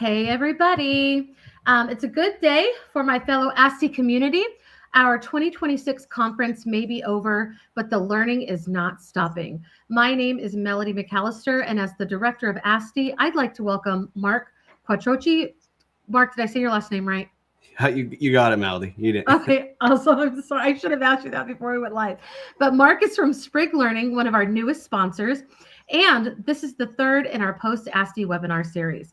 Hey, everybody. It's a good day for my fellow ASTI community. Our 2026 conference may be over, but the learning is not stopping. My name is Melody McAllister, and as the director of ASTI, I'd like to welcome Mark Quattrocchi. Mark, did I say your last name right? You got it, Melody. You did. Okay, also, I'm sorry. I should have asked you that before we went live. But Mark is from Sprig Learning, one of our newest sponsors. And this is the third in our post-ASTI webinar series.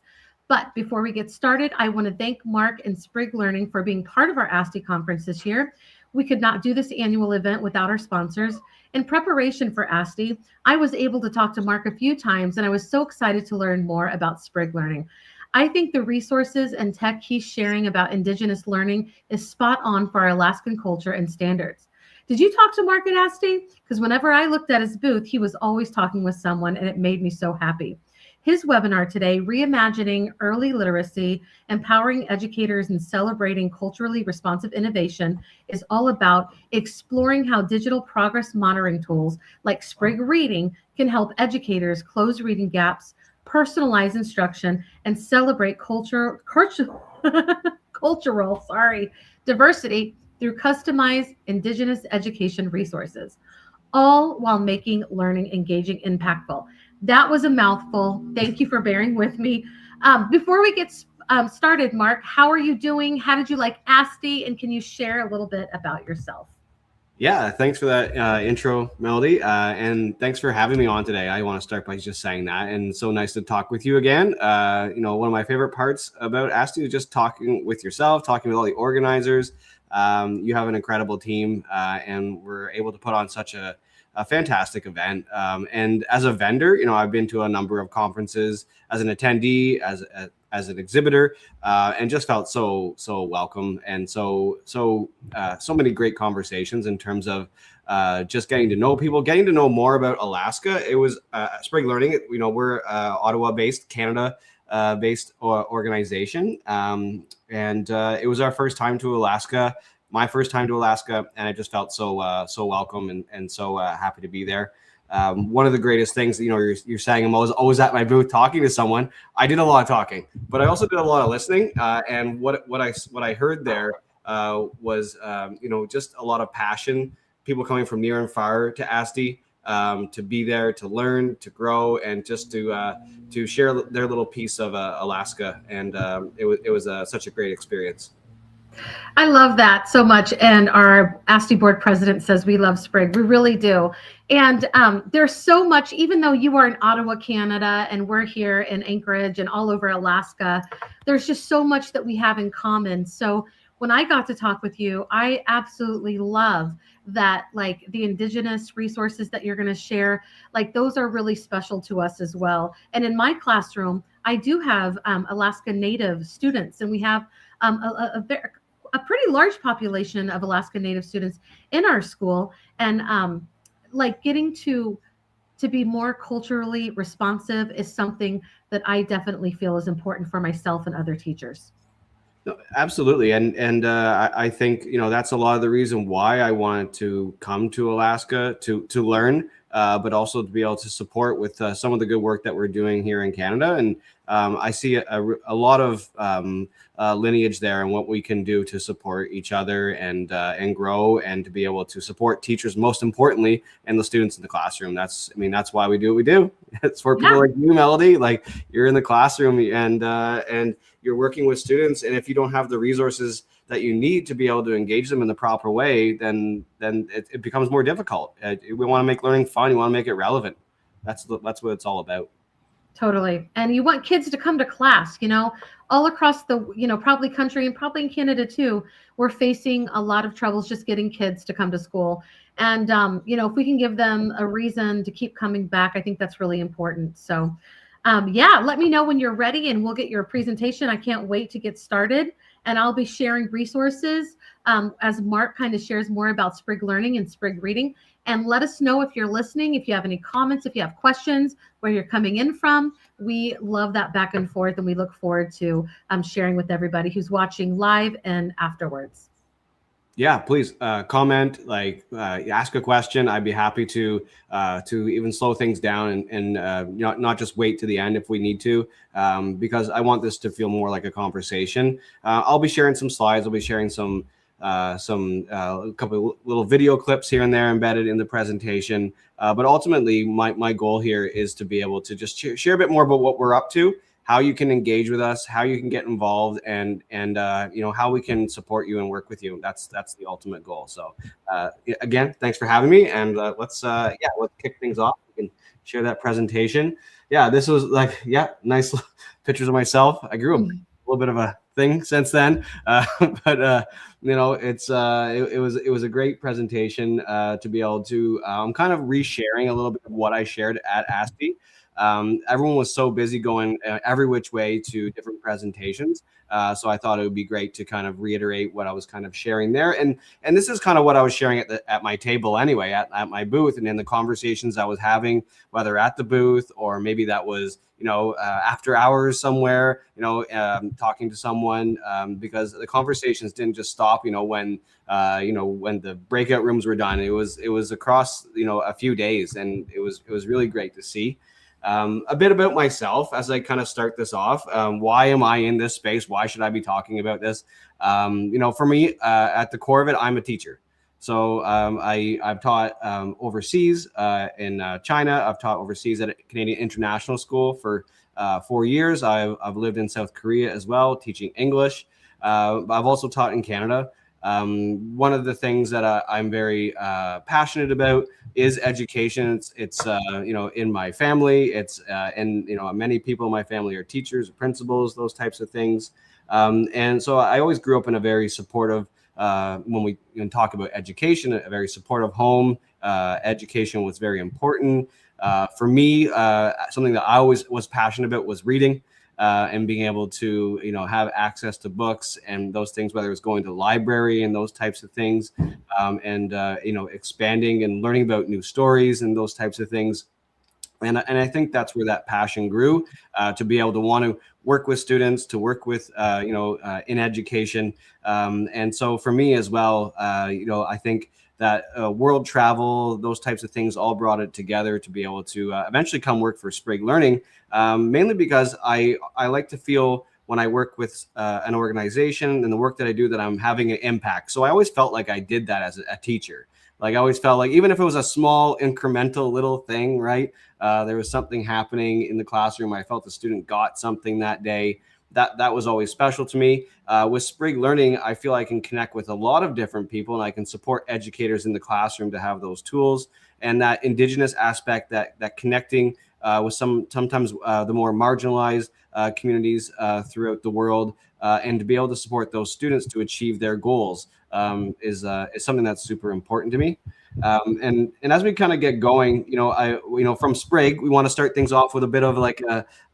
But before we get started, I want to thank Mark and Sprig Learning for being part of our ASTI conference this year. We could not do this annual event without our sponsors. In preparation for ASTI, I was able to talk to Mark a few times, and I was so excited to learn more about Sprig Learning. I think the resources and tech he's sharing about Indigenous learning is spot on for our Alaskan culture and standards. Did you talk to Mark at ASTI? Because whenever I looked at his booth, he was always talking with someone, and it made me so happy. His webinar today, Reimagining Early Literacy, Empowering Educators and Celebrating Culturally Responsive Innovation, is all about exploring how digital progress monitoring tools like Sprig Reading can help educators close reading gaps, personalize instruction, and celebrate cultural diversity through customized Indigenous education resources, all while making learning engaging, impactful. That was a mouthful. Thank you for bearing with me. Before we get started, Mark, how are you doing? How did you like ASTI? And can you share a little bit about yourself? Yeah, thanks for that intro, Melody. And thanks for having me on today. I want to start by just saying that. And so nice to talk with you again. One of my favorite parts about ASTI is just talking with yourself, talking with all the organizers. You have an incredible team, and we're able to put on such a fantastic event. And as a vendor, I've been to a number of conferences as an attendee, as an exhibitor, and just felt so welcome, and so many great conversations in terms of just getting to know people, getting to know more about Alaska. It was Sprig Learning. We're Ottawa-based, Canada-based organization, and it was our first time to Alaska. My first time to Alaska, and I just felt so welcome and so happy to be there. One of the greatest things, you're saying I'm always at my booth talking to someone. I did a lot of talking, but I also did a lot of listening. And what I heard there was just a lot of passion. People coming from near and far to ASTI to be there, to learn, to grow, and just to share their little piece of Alaska. And it was such a great experience. I love that so much. And our ASTI board president says we love Sprig. We really do. And there's so much, even though you are in Ottawa, Canada, and we're here in Anchorage and all over Alaska, there's just so much that we have in common. So when I got to talk with you, I absolutely love that, like the Indigenous resources that you're going to share, like those are really special to us as well. And in my classroom, I do have Alaska Native students, and we have a pretty large population of Alaska Native students in our school, and like getting to be more culturally responsive is something that I definitely feel is important for myself and other teachers. No, absolutely, and I think that's a lot of the reason why I wanted to come to Alaska to learn, but also to be able to support with some of the good work that we're doing here in Canada. And I see a lot of lineage there and what we can do to support each other and grow, and to be able to support teachers, most importantly, and the students in the classroom. That's why we do what we do. It's for people like you, Melody. Like, you're in the classroom and you're working with students, and if you don't have the resources that you need to be able to engage them in the proper way, then it becomes more difficult. We want to make learning fun. We want to make it relevant. That's what it's all about. Totally. And you want kids to come to class, all across the, probably country and probably in Canada too. We're facing a lot of troubles just getting kids to come to school. And, if we can give them a reason to keep coming back, I think that's really important. So, let me know when you're ready and we'll get your presentation. I can't wait to get started. And I'll be sharing resources as Mark kind of shares more about Sprig Learning and Sprig Reading. And let us know if you're listening, if you have any comments, if you have questions, where you're coming in from. We love that back and forth, and we look forward to sharing with everybody who's watching live and afterwards. Yeah, please comment, ask a question. I'd be happy to even slow things down and not just wait to the end if we need to, because I want this to feel more like a conversation. I'll be sharing some slides. I'll be sharing some a couple of little video clips here and there embedded in the presentation. But ultimately, my goal here is to be able to just share a bit more about what we're up to, how you can engage with us, how you can get involved, and how we can support you and work with you. That's the ultimate goal. So again, thanks for having me, and let's kick things off. We can share that presentation. Yeah, this was nice pictures of myself. I grew a little bit of a thing since then, but it was a great presentation to be able to. I'm kind of resharing a little bit of what I shared at ASTI. Everyone was so busy going every which way to different presentations. So I thought it would be great to kind of reiterate what I was kind of sharing there. And this is kind of what I was sharing at my table anyway, at my booth, and in the conversations I was having, whether at the booth or maybe that was, after hours somewhere, talking to someone, because the conversations didn't just stop, when the breakout rooms were done. It was across, a few days, and it was really great to see. A bit about myself as I kind of start this off. Why am I in this space? Why should I be talking about this? For me, at the core of it, I'm a teacher. So I've taught overseas in China. I've taught overseas at a Canadian International School for 4 years. I've lived in South Korea as well, teaching English. I've also taught in Canada. One of the things that I'm very passionate about is education. It's in my family. It's many people in my family are teachers, principals, those types of things. And so I always grew up in a very supportive, when we talk about education, a very supportive home. Education was very important. For me, something that I always was passionate about was reading. And being able to, have access to books and those things, whether it's going to the library and those types of things, expanding and learning about new stories and those types of things. And I think that's where that passion grew, to be able to want to work with students, to work with, in education. And so for me as well, I think that world travel, those types of things all brought it together to be able to eventually come work for Sprig Learning, mainly because I like to feel when I work with an organization and the work that I do that I'm having an impact. So I always felt like I did that as a teacher. Like I always felt like even if it was a small incremental little thing, right? There was something happening in the classroom. I felt the student got something that day. That was always special to me. With Sprig Learning, I feel I can connect with a lot of different people, and I can support educators in the classroom to have those tools and that Indigenous aspect, that connecting with sometimes the more marginalized communities throughout the world, and to be able to support those students to achieve their goals is something that's super important to me. And as we kind of get going, from Sprig, we want to start things off with a bit of like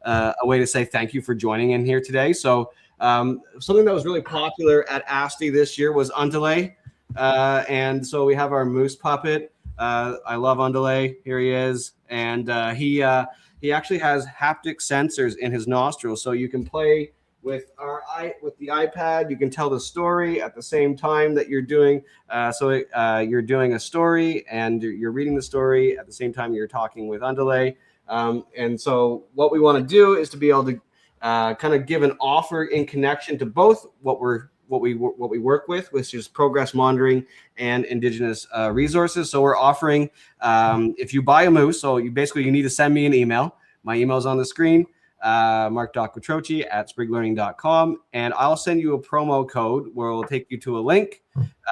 a way to say thank you for joining in here today. So something that was really popular at ASTI this year was Underlay. And so we have our moose puppet. I love Underlay. Here he is. And he actually has haptic sensors in his nostrils. So you can play with the iPad. You can tell the story at the same time that you're doing. You're doing a story and you're reading the story at the same time you're talking with Underlay. And so what we want to do is to be able to kind of give an offer in connection to both what we work with, which is progress monitoring and Indigenous resources. So we're offering, if you buy a moose, so you need to send me an email. My email is on the screen, Mark.Quattrocchi at spriglearning.com. And I'll send you a promo code where it'll take you to a link.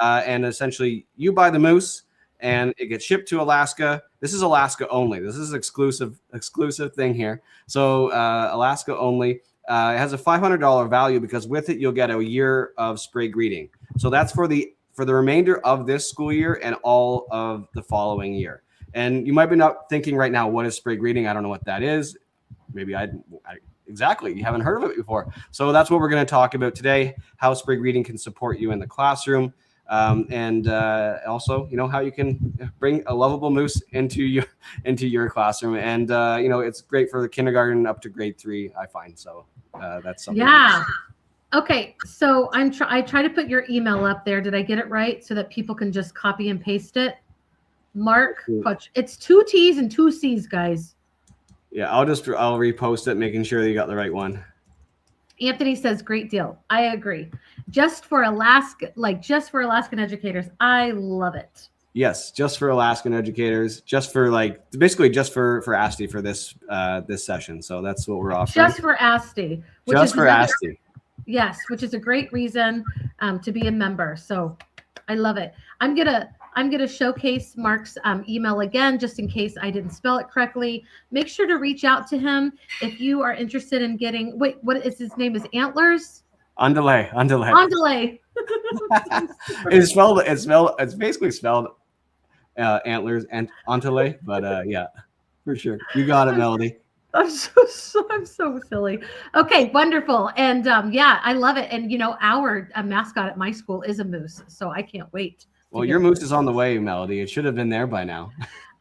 And essentially you buy the moose and it gets shipped to Alaska. This is Alaska only. This is exclusive thing here. So Alaska only. It has a $500 value because with it, you'll get a year of Sprig Reading. So that's for the remainder of this school year and all of the following year. And you might be not thinking right now, what is Sprig Reading? I don't know what that is. Maybe exactly. You haven't heard of it before. So that's what we're going to talk about today, how Sprig Reading can support you in the classroom. And also, how you can bring a lovable moose into your classroom. And, it's great for the kindergarten up to grade 3, I find. So that's something. Yeah. Okay, so I try to put your email up there. Did I get it right so that people can just copy and paste it? Mark Quattrocchi. It's 2 T's and 2 C's, guys. Yeah, I'll repost it, making sure that you got the right one. Anthony says, great deal. I agree. Just for Alaskan educators. I love it. Yes, just for Alaskan educators, just for basically just for ASTI for this session. So that's what we're offering. Just for ASTI. Just for ASTI. Yes, which is a great reason to be a member. So I love it. I'm gonna showcase Mark's email again, just in case I didn't spell it correctly. Make sure to reach out to him if you are interested in getting. Wait, what is his name? Is Antlers? Andale. It's basically spelled antlers and Antale, but yeah, for sure. You got it, Melody. I'm so silly. Okay, wonderful. And yeah, I love it. And our mascot at my school is a moose, so I can't wait. Well, your moose is on the way, Melody. It should have been there by now.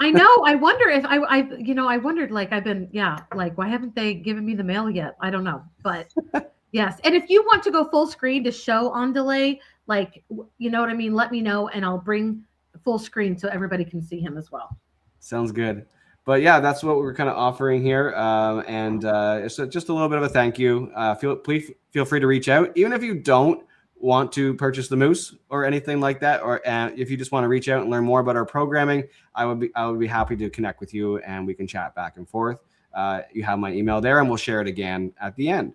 I know. I wonder if I wondered, why haven't they given me the mail yet? I don't know, but yes. And if you want to go full screen to show on delay, you know what I mean, let me know and I'll bring full screen so everybody can see him as well. Sounds good. But yeah, that's what we're kind of offering here. And it's just a little bit of a thank you. Please feel free to reach out, even if you don't want to purchase the moose or anything like that, or if you just want to reach out and learn more about our programming, I would be happy to connect with you and we can chat back and forth. You have my email there, and we'll share it again at the end.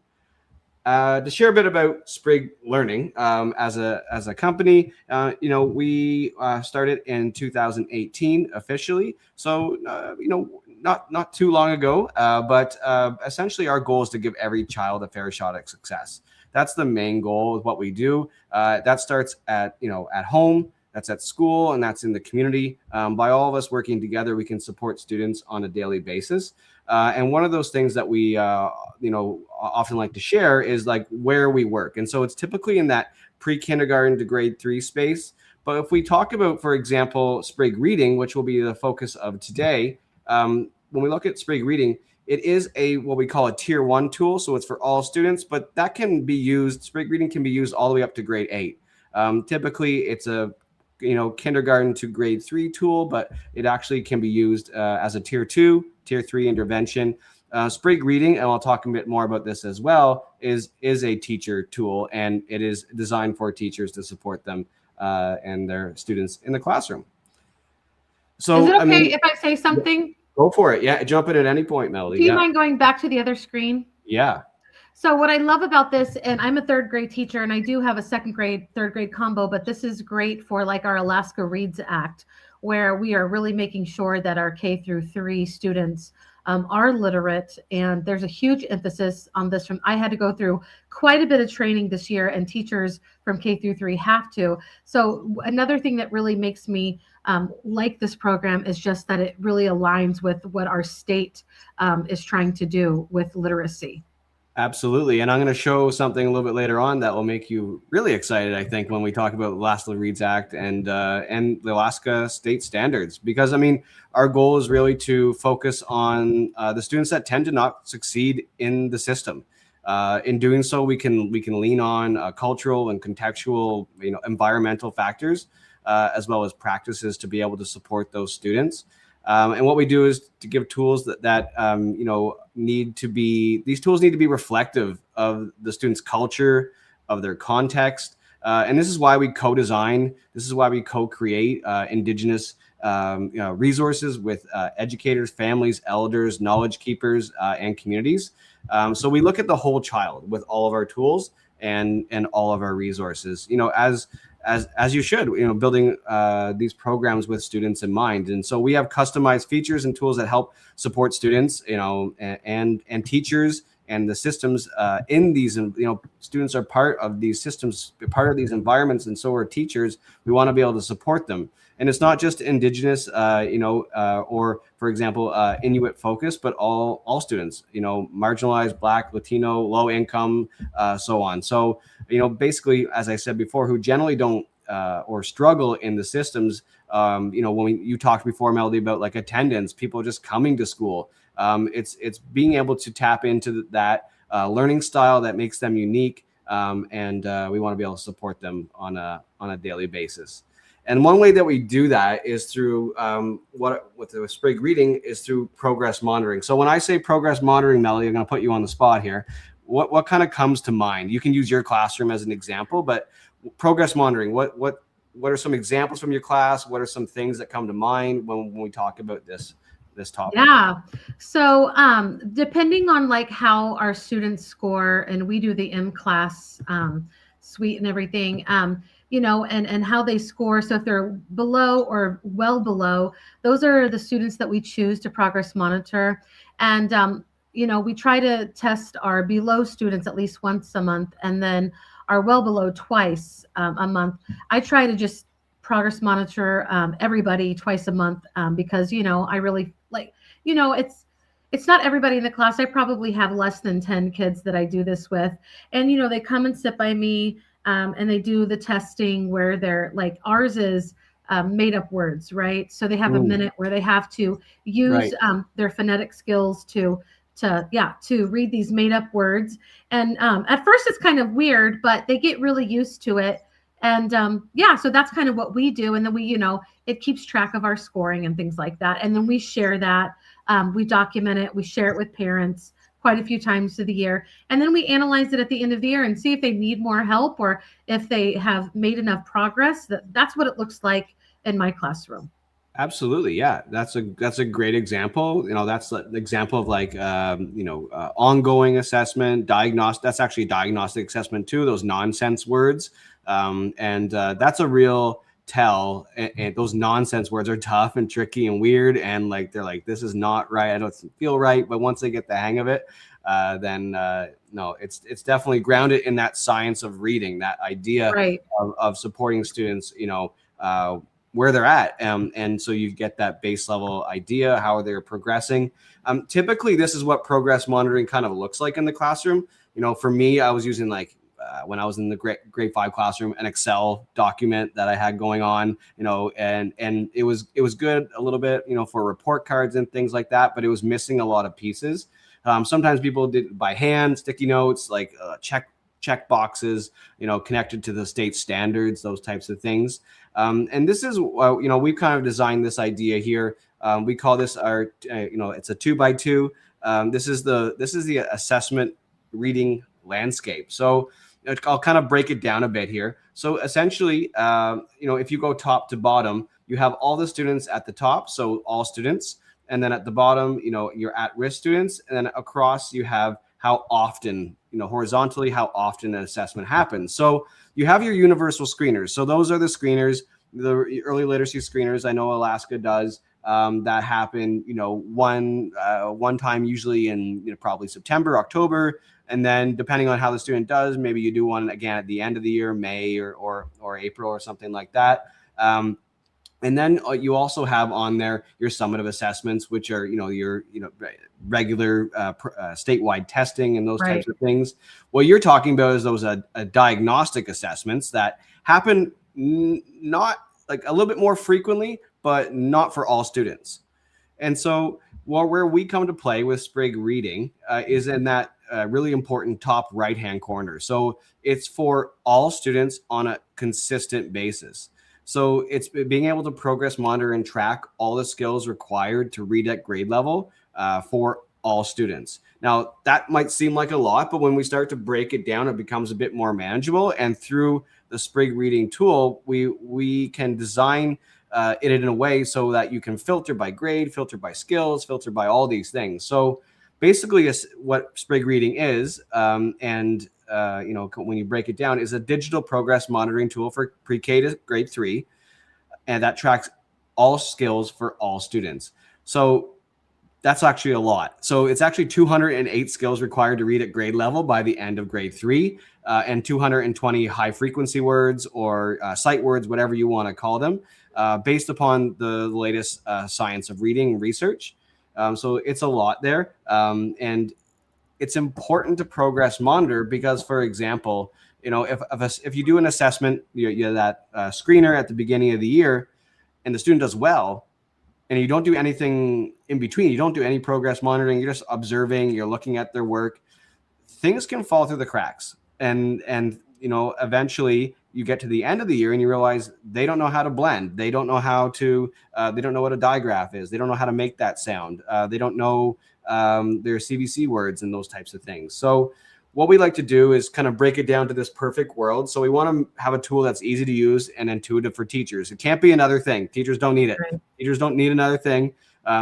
To share a bit about Sprig Learning as a company, we started in 2018 officially, so not too long ago. But essentially, our goal is to give every child a fair shot at success. That's the main goal of what we do. That starts at home, that's at school, and that's in the community. By all of us working together, we can support students on a daily basis. And one of those things that we often like to share is where we work. And so it's typically in that pre-kindergarten to grade 3 space. But if we talk about, for example, Sprig Reading, which will be the focus of today, when we look at Sprig Reading, it is what we call a tier 1 tool. So it's for all students, but that can be used, Sprig Reading can be used all the way up to grade 8. Typically it's a kindergarten to grade 3 tool, but it actually can be used as a tier 2, tier 3 intervention. Sprig Reading, and I'll talk a bit more about this as well, is a teacher tool, and it is designed for teachers to support them and their students in the classroom. So, is it okay if I say something? Go for it. Yeah, jump in at any point, Melody. Do you mind going back to the other screen? Yeah. So what I love about this, and I'm a 3rd grade teacher, and I do have a 2nd grade, 3rd grade combo, but this is great for our Alaska Reads Act, where we are really making sure that our K through 3 students are literate. And there's a huge emphasis on this. I had to go through quite a bit of training this year, and teachers from K through 3 have to. So another thing that really makes me like this program is just that it really aligns with what our state is trying to do with literacy. Absolutely. And I'm going to show something a little bit later on that will make you really excited, I think, when we talk about the Alaska Reads Act and the Alaska state standards, because our goal is really to focus on the students that tend to not succeed in the system. In doing so, we can lean on cultural and contextual, environmental factors, as well as practices to be able to support those students. And what we do is to give tools that these tools need to be reflective of the student's culture, of their context. And this is why we co-design. This is why we co-create Indigenous resources with educators, families, elders, knowledge keepers, and communities. So we look at the whole child with all of our tools and all of our resources, as you should, building these programs with students in mind. And so we have customized features and tools that help support students, and teachers and the systems in these, students are part of these systems, part of these environments, and so are teachers. We want to be able to support them. And it's not just Indigenous, or, for example, Inuit focused, but all students, marginalized, Black, Latino, low income, so on. So, basically, as I said before, who generally don't or struggle in the systems. When you talked before, Melody, about attendance, people just coming to school. It's being able to tap into that learning style that makes them unique, and we want to be able to support them on a daily basis. And one way that we do that is through with the Sprig Reading is through progress monitoring. So when I say progress monitoring, Melody, I'm going to put you on the spot here. What kind of comes to mind? You can use your classroom as an example, but progress monitoring, what are some examples from your class? What are some things that come to mind when we talk about this topic? Yeah. So depending on like how our students score, and we do the M-class suite and everything, and how they score. So if they're below or well below, those are the students that we choose to progress monitor. And we try to test our below students at least once a month, and then our well below twice a month. I try to just progress monitor everybody twice a month because I really like, it's not everybody in the class. I probably have less than 10 kids that I do this with, and they come and sit by me and they do the testing where they're like, ours is made up words, right? So they have a minute where they have to use their phonetic skills to read these made up words. And at first it's kind of weird, but they get really used to it. And so that's kind of what we do. And then we, it keeps track of our scoring and things like that. And then we share that. We document it. We share it with parents quite a few times through the year. And then we analyze it at the end of the year and see if they need more help or if they have made enough progress. That's what it looks like in my classroom. Absolutely. Yeah. That's a great example. That's the example of like, ongoing assessment, that's actually diagnostic assessment too, those nonsense words. That's a real tell. And those nonsense words are tough and tricky and weird. And like, they're like, this is not right. I don't feel right. But once they get the hang of it, then no, it's definitely grounded in that science of reading, that idea of supporting students, where they're at. And so you get that base level idea, how they're progressing. Typically, this is what progress monitoring kind of looks like in the classroom. For me, I was using when I was in the grade 5 classroom, an Excel document that I had going on, and it was good a little bit, for report cards and things like that, but it was missing a lot of pieces. Sometimes people did it by hand, sticky notes, like check boxes, connected to the state standards, those types of things. And this is, we've kind of designed this idea here. We call this our, it's a 2x2. This is the assessment reading landscape. So I'll kind of break it down a bit here. So essentially, if you go top to bottom, you have all the students at the top. So all students. And then at the bottom, your at-risk students. And then across you have how often, horizontally, how often an assessment happens. So you have your universal screeners. So those are the screeners, the early literacy screeners. I know Alaska does that happen, one time, usually in probably September, October. And then depending on how the student does, maybe you do one again at the end of the year, May or April or something like that. And then you also have on there your summative assessments, which are, your, regular statewide testing and those types of things. What you're talking about is those diagnostic assessments that happen not like a little bit more frequently, but not for all students. And so where we come to play with Sprig Reading is in that really important top right-hand corner. So it's for all students on a consistent basis. So it's being able to progress, monitor, and track all the skills required to read at grade level for all students. Now, that might seem like a lot, but when we start to break it down, it becomes a bit more manageable. And through the Sprig Reading tool, we can design it in a way so that you can filter by grade, filter by skills, filter by all these things. So basically what Sprig Reading is, when you break it down, is a digital progress monitoring tool for pre-K to grade 3, and that tracks all skills for all students. So that's actually a lot. So it's actually 208 skills required to read at grade level by the end of grade 3, and 220 high frequency words or sight words, whatever you want to call them, based upon the latest science of reading research. So it's a lot there. And it's important to progress monitor because, for example, if you do an assessment, you have that screener at the beginning of the year, and the student does well, and you don't do anything in between, you don't do any progress monitoring, you're just observing, you're looking at their work, things can fall through the cracks. and eventually you get to the end of the year and you realize they don't know how to blend. They don't know how to, they don't know what a digraph is. They don't know how to make that sound. They don't know their CVC words and those types of things. So what we like to do is kind of break it down to this perfect world. So we want to have a tool that's easy to use and intuitive for teachers. It can't be another thing. Teachers don't need it. Right. Teachers don't need another thing.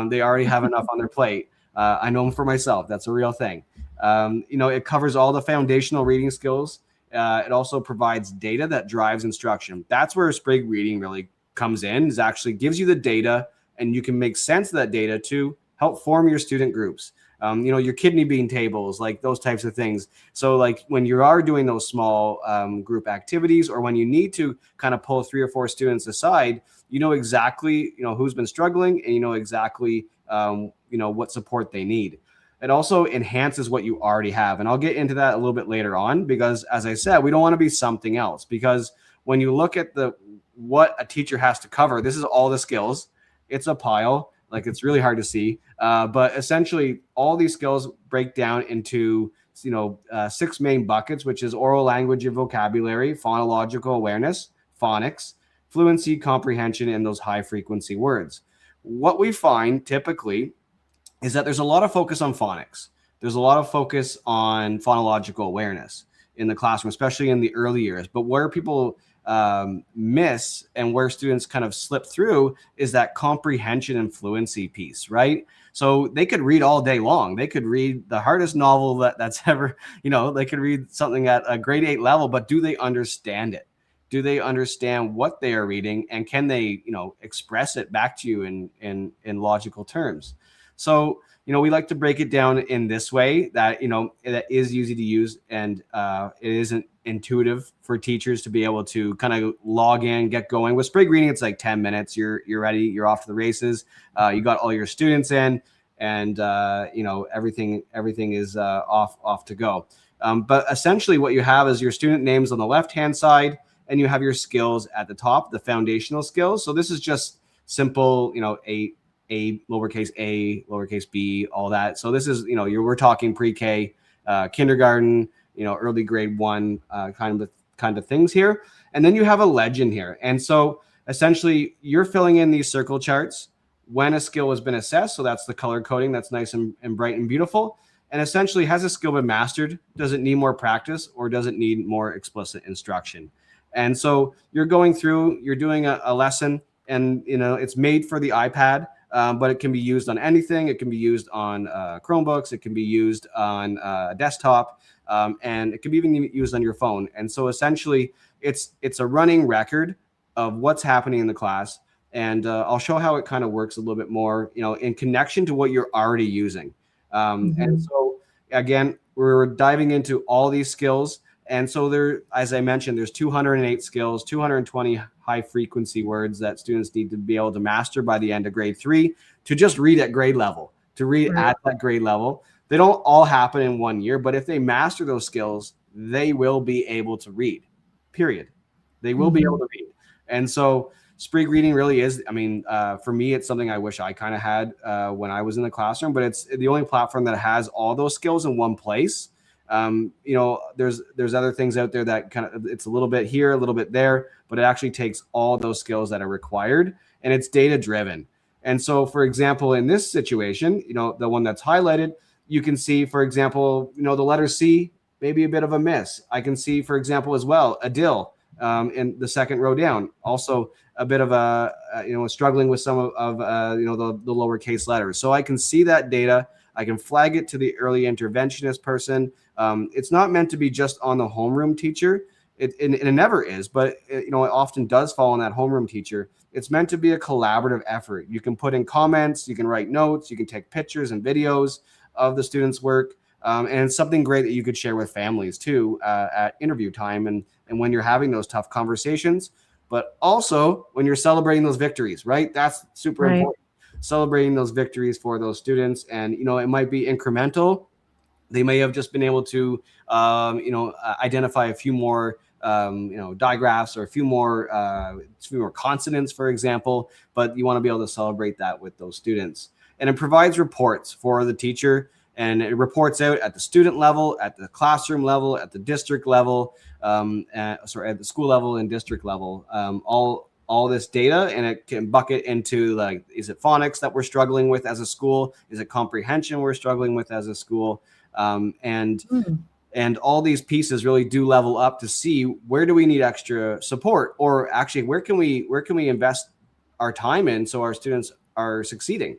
They already have enough on their plate. I know for myself, that's a real thing. It covers all the foundational reading skills. It also provides data that drives instruction. That's where Sprig Reading really comes in, is actually gives you the data and you can make sense of that data to help form your student groups. Your kidney bean tables, like those types of things. So like when you are doing those small group activities, or when you need to kind of pull 3 or 4 students aside, you know exactly, who's been struggling, and you know exactly, what support they need. It also enhances what you already have. And I'll get into that a little bit later on, because as I said, we don't want to be something else, because when you look at what a teacher has to cover, this is all the skills. It's a pile. Like, it's really hard to see, but essentially all these skills break down into 6 main buckets, which is oral language and vocabulary, phonological awareness, phonics, fluency, comprehension, and those high frequency words. What we find typically is that there's a lot of focus on phonics. There's a lot of focus on phonological awareness in the classroom, especially in the early years. But where people miss and where students kind of slip through is that comprehension and fluency piece, right? So they could read all day long. They could read the hardest novel that's ever, they could read something at a grade 8 level, but do they understand it? Do they understand what they are reading? And can they, express it back to you in logical terms? So, we like to break it down in this way that, that is easy to use, and it isn't intuitive for teachers to be able to kind of log in, get going. With Sprig Reading, it's like 10 minutes. You're ready. You're off to the races. You got all your students in, and, everything is off to go. But essentially what you have is your student names on the left-hand side, and you have your skills at the top, the foundational skills. So this is just simple, a lowercase b, all that. So this is, we're talking pre-K, kindergarten, early grade 1 kind of things here. And then you have a legend here. And so essentially you're filling in these circle charts when a skill has been assessed. So that's the color coding. That's nice and bright and beautiful. And essentially, has a skill been mastered? Does it need more practice, or does it need more explicit instruction? And so you're going through, you're doing a lesson, and it's made for the iPad. But it can be used on anything. It can be used on Chromebooks. It can be used on a desktop, and it can be even used on your phone. And so essentially, it's a running record of what's happening in the class. And I'll show how it kind of works a little bit more, in connection to what you're already using. And so again, we're diving into all these skills. And so there, as I mentioned, there's 208 skills, 220 high frequency words that students need to be able to master by the end of grade 3 to just read at grade level, to read at that grade level. They don't all happen in 1 year, but if they master those skills, they will be able to read, period. They will be able to read. And so Sprig Reading really is, for me, it's something I wish I kind of had when I was in the classroom, but it's the only platform that has all those skills in one place. There's other things out there that kind of, it's a little bit here, a little bit there, but it actually takes all those skills that are required, and it's data driven. And so, for example, in this situation, the one that's highlighted, you can see, for example, the letter C, maybe a bit of a miss. I can see, for example, as well, Adil in the second row down, also a bit of a, struggling with some of the lowercase letters. So I can see that data. I can flag it to the early interventionist person. It's not meant to be just on the homeroom teacher. It never is, but it often does fall on that homeroom teacher. It's meant to be a collaborative effort. You can put in comments, you can write notes, you can take pictures and videos of the students' work. And it's something great that you could share with families too at interview time and when you're having those tough conversations, but also when you're celebrating those victories, right? That's super important. Celebrating those victories for those students. And, it might be incremental. They may have just been able to, identify a few more, digraphs or a few more consonants, for example, but you want to be able to celebrate that with those students. And it provides reports for the teacher. and it reports out at the student level, at the classroom level, at the district level, at the school level and district level, all this data, and it can bucket into like, is it phonics that we're struggling with as a school? Is it comprehension we're struggling with as a school? And all these pieces really do level up to see where do we need extra support, or actually where can we invest our time in so our students are succeeding.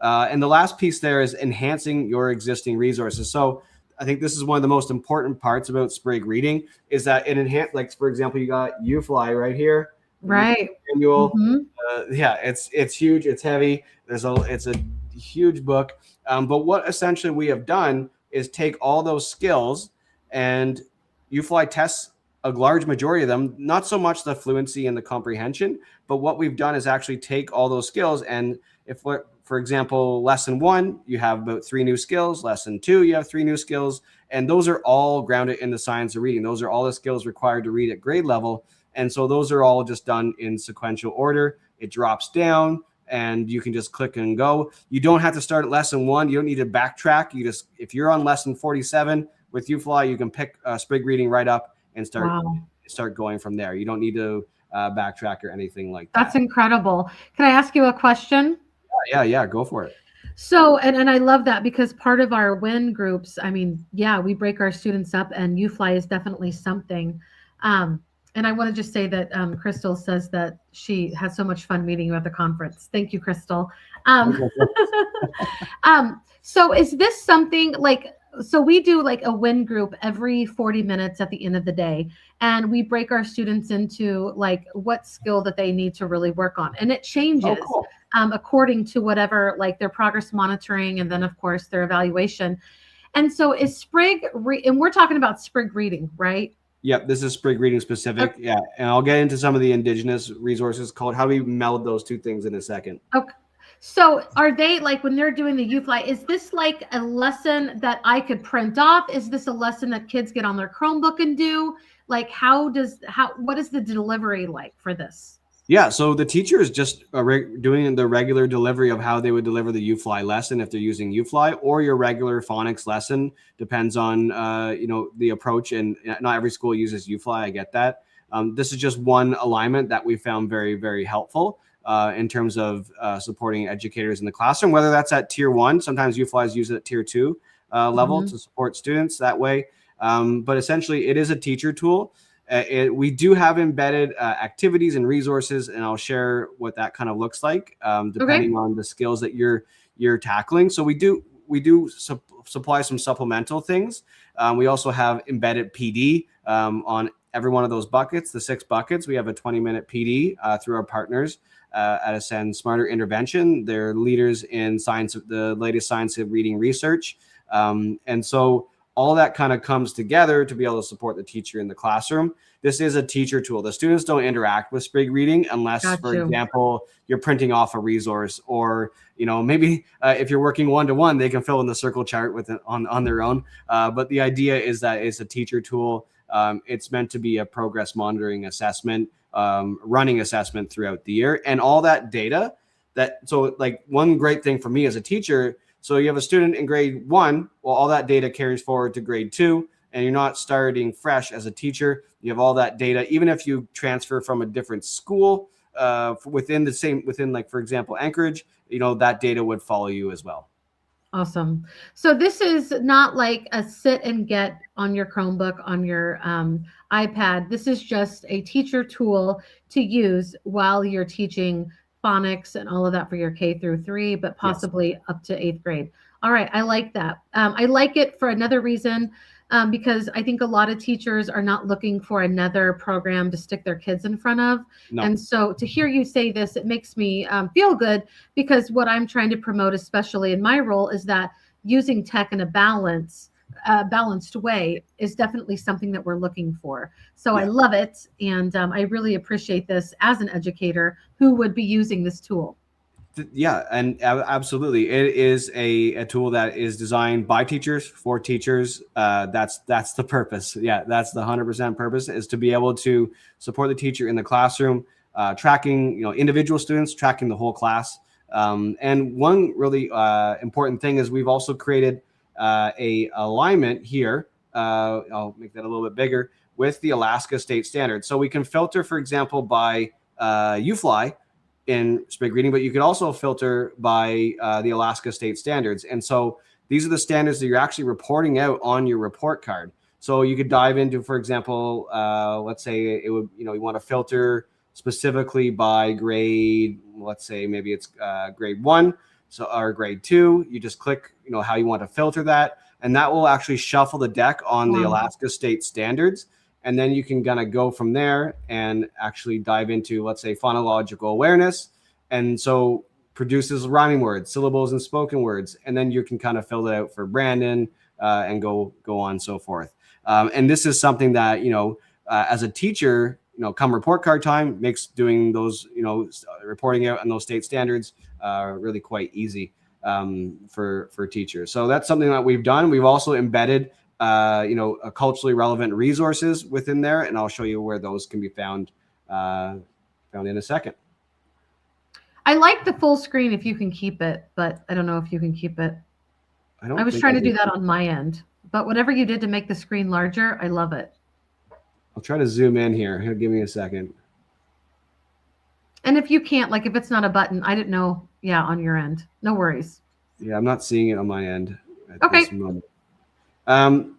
And the last piece there is enhancing your existing resources. So I think this is one of the most important parts about Sprig Reading, is that it enhances, like, for example, you got UFly right here. Right. Manual. Yeah, it's huge. It's heavy. It's a huge book. But what essentially we have done is take all those skills, and UFly tests a large majority of them, not so much the fluency and the comprehension, but what we've done is actually take all those skills, and if, for example, lesson 1, you have about 3 new skills, lesson 2, you have 3 new skills, and those are all grounded in the science of reading. Those are all the skills required to read at grade level, and so those are all just done in sequential order. It drops down, and you can just click and go. You don't have to start at lesson 1. You don't need to backtrack. You just, if you're on lesson 47 with UFly, you can pick Sprig Reading right up and start going from there. You don't need to backtrack or anything like that. That's incredible. Can I ask you a question? Yeah, go for it. So, and I love that, because part of our WIN groups, I mean, yeah, we break our students up, and UFly is definitely something. And I want to just say that Crystal says that she has so much fun meeting you at the conference. Thank you, Crystal. So is this something like, so we do like a WIN group every 40 minutes at the end of the day, and we break our students into like what skill that they need to really work on. And it changes according to whatever, like their progress monitoring, and then of course their evaluation. And so is Sprig, and we're talking about Sprig Reading, right? Yep, this is Sprig Reading specific. Okay. Yeah, and I'll get into some of the Indigenous resources called how do we meld those two things in a second. Okay. So are they, like, when they're doing the UFly, is this like a lesson that I could print off? Is this a lesson that kids get on their Chromebook and do? Like, what is the delivery like for this? Yeah, so the teacher is just doing the regular delivery of how they would deliver the UFly lesson if they're using UFly, or your regular phonics lesson. Depends on the approach, and not every school uses UFly. I get that. This is just one alignment that we found very, very helpful in terms of supporting educators in the classroom, whether that's at tier 1. Sometimes UFly is used at tier 2 level to support students that way. But essentially, it is a teacher tool. We do have embedded activities and resources, and I'll share what that kind of looks like depending on the skills that you're tackling. So we do supply some supplemental things. We also have embedded PD on every one of those buckets, the 6 buckets. We have a 20-minute PD through our partners at Ascend Smarter Intervention. They're leaders in the latest science of reading research. And so all that kind of comes together to be able to support the teacher in the classroom. This is a teacher tool. The students don't interact with Sprig Reading unless, for example, you're printing off a resource, or maybe if you're working one-to-one, they can fill in the circle chart on their own. But the idea is that it's a teacher tool. It's meant to be a progress monitoring assessment, running assessment throughout the year, and all that data. So like one great thing for me as a teacher. So you have a student in grade 1, well, all that data carries forward to grade 2, and you're not starting fresh as a teacher. You have all that data, even if you transfer from a different school within like, for example, Anchorage, that data would follow you as well. Awesome. So this is not like a sit and get on your Chromebook, on your iPad. This is just a teacher tool to use while you're teaching phonics and all of that for your K through 3, but possibly up to 8th grade. All right. I like that. I like it for another reason, because I think a lot of teachers are not looking for another program to stick their kids in front of. No. And so to hear you say this, it makes me feel good, because what I'm trying to promote, especially in my role, is that using tech in a balanced way is definitely something that we're looking for. So I love it. And I really appreciate this as an educator who would be using this tool. Yeah, and absolutely. It is a tool that is designed by teachers for teachers. That's the purpose. Yeah, that's the 100% purpose, is to be able to support the teacher in the classroom, tracking individual students, tracking the whole class. And one really important thing is we've also created a alignment here. I'll make that a little bit bigger with the Alaska State Standards. So we can filter, for example, by UFly in Sprig Reading, but you can also filter by the Alaska State Standards. And so these are the standards that you're actually reporting out on your report card. So you could dive into, for example, let's say it would, you want to filter specifically by grade. Let's say maybe it's grade 1, so or grade 2. You just click, how you want to filter that, and that will actually shuffle the deck on the Alaska State Standards. And then you can kind of go from there and actually dive into, let's say, phonological awareness. And so produces rhyming words, syllables, and spoken words. And then you can kind of fill it out for Brandon and go on and so forth. And this is something that, as a teacher, come report card time, makes doing those, reporting out on those state standards really quite easy for teachers. So that's something that we've done. We've also embedded a culturally relevant resources within there, and I'll show you where those can be found in a second. I like the full screen if you can keep it, but I don't know if you can keep it. I was trying to do that on my end, but whatever you did to make the screen larger, I love it. I'll try to zoom in here. Give me a second. And if you can't, like if it's not a button, I didn't know. Yeah, on your end, no worries. Yeah, I'm not seeing it on my end at this moment.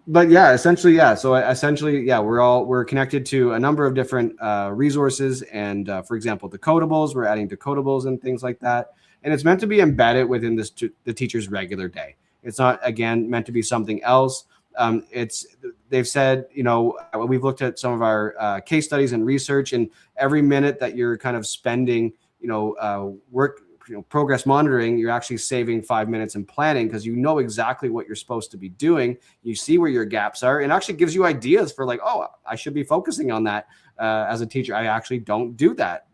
But yeah, essentially, yeah. So essentially, yeah, we're connected to a number of different resources, and for example, decodables. We're adding decodables and things like that, and it's meant to be embedded within the teacher's regular day. It's not, again, meant to be something else. They've said, we've looked at some of our case studies and research, and every minute that you're kind of spending, progress monitoring, you're actually saving 5 minutes in planning, because you know exactly what you're supposed to be doing. You see where your gaps are, and actually gives you ideas for like, oh, I should be focusing on that. As a teacher, I actually don't do that.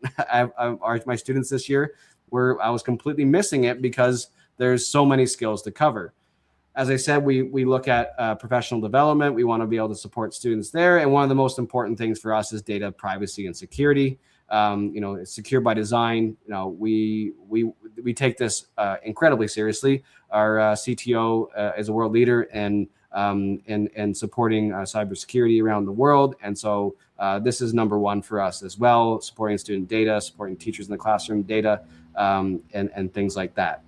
My students this year I was completely missing it because there's so many skills to cover. As I said, we look at professional development. We want to be able to support students there. And one of the most important things for us is data privacy and security. It's secure by design. We take this incredibly seriously. Our CTO is a world leader in supporting cybersecurity around the world. And so this is number one for us as well, supporting student data, supporting teachers in the classroom data, and things like that.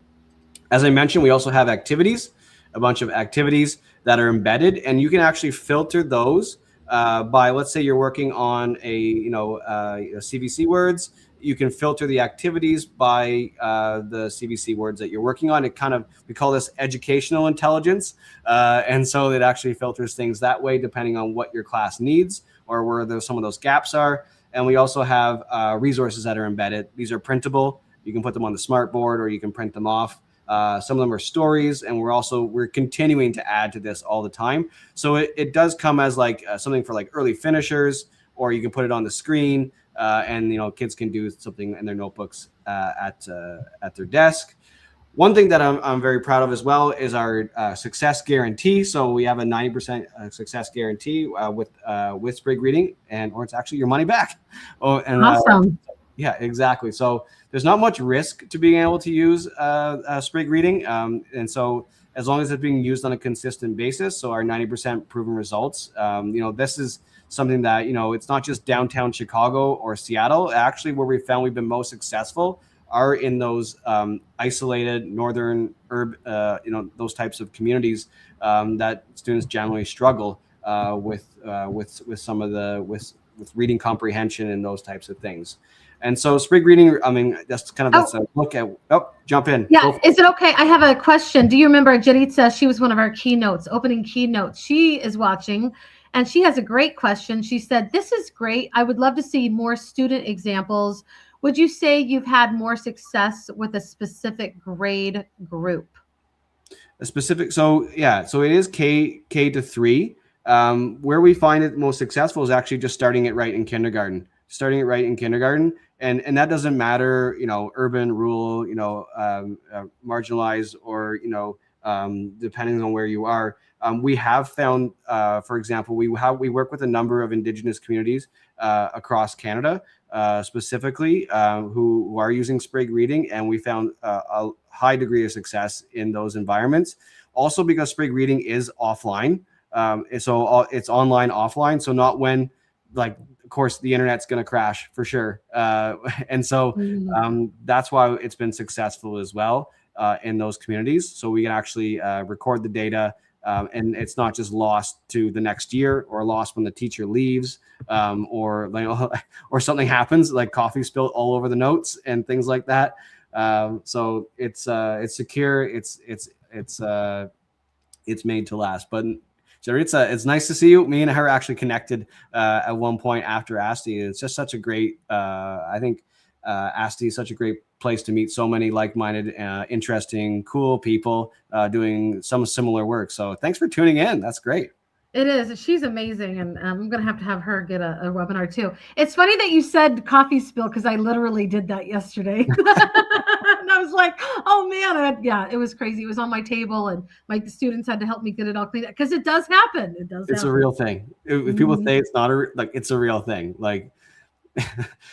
As I mentioned, we also have activities. A bunch of activities that are embedded, and you can actually filter those by, let's say you're working on a CVC words. You can filter the activities by the CVC words that you're working on. We call this educational intelligence, and so it actually filters things that way depending on what your class needs or where some of those gaps are. And we also have resources that are embedded. These are printable. You can put them on the smart board, or you can print them off. Some of them are stories, and we're continuing to add to this all the time. So it does come as like something for like early finishers, or you can put it on the screen, and kids can do something in their notebooks at their desk. One thing that I'm very proud of as well is our success guarantee. So we have a 90% success guarantee with Sprig Reading, or it's actually your money back. Awesome. Yeah, exactly. So there's not much risk to being able to use Sprig Reading. And so as long as it's being used on a consistent basis, so our 90% proven results, this is something that, it's not just downtown Chicago or Seattle. Actually, where we found we've been most successful are in those isolated northern those types of communities that students generally struggle with some of with reading comprehension and those types of things. And so Sprig Reading, that's kind of that's a look at. Oh, jump in. Yeah, is it okay? I have a question. Do you remember Jaritza? She was one of our opening keynotes. She is watching, and she has a great question. She said, "This is great. I would love to see more student examples. Would you say you've had more success with a specific grade group?" So it is K to 3. Where we find it most successful is actually just starting it right in kindergarten. And that doesn't matter, urban, rural, marginalized, or, depending on where you are. We have found, for example, we work with a number of Indigenous communities across Canada, specifically, who are using Sprig Reading, and we found a high degree of success in those environments. Also because Sprig Reading is offline. So it's online, offline. So not when, like, of course, the internet's going to crash for sure. And so that's why it's been successful as well in those communities. So we can actually record the data, and it's not just lost to the next year or lost when the teacher leaves, or or something happens, like coffee spilled all over the notes and things like that. So it's secure. It's made to last. But Tsaritsa, it's nice to see you. Me and her actually connected at one point after ASTI. It's just such a great, I think ASTI is such a great place to meet so many like-minded, interesting, cool people doing some similar work. So thanks for tuning in. That's great. It is. She's amazing. And I'm going to have her get a webinar too. It's funny that you said coffee spill, because I literally did that yesterday. And I was like, oh man, yeah, it was crazy. It was on my table and my students had to help me get it all cleaned up, because it does happen. It's a real thing. If people say it's not it's a real thing. Like,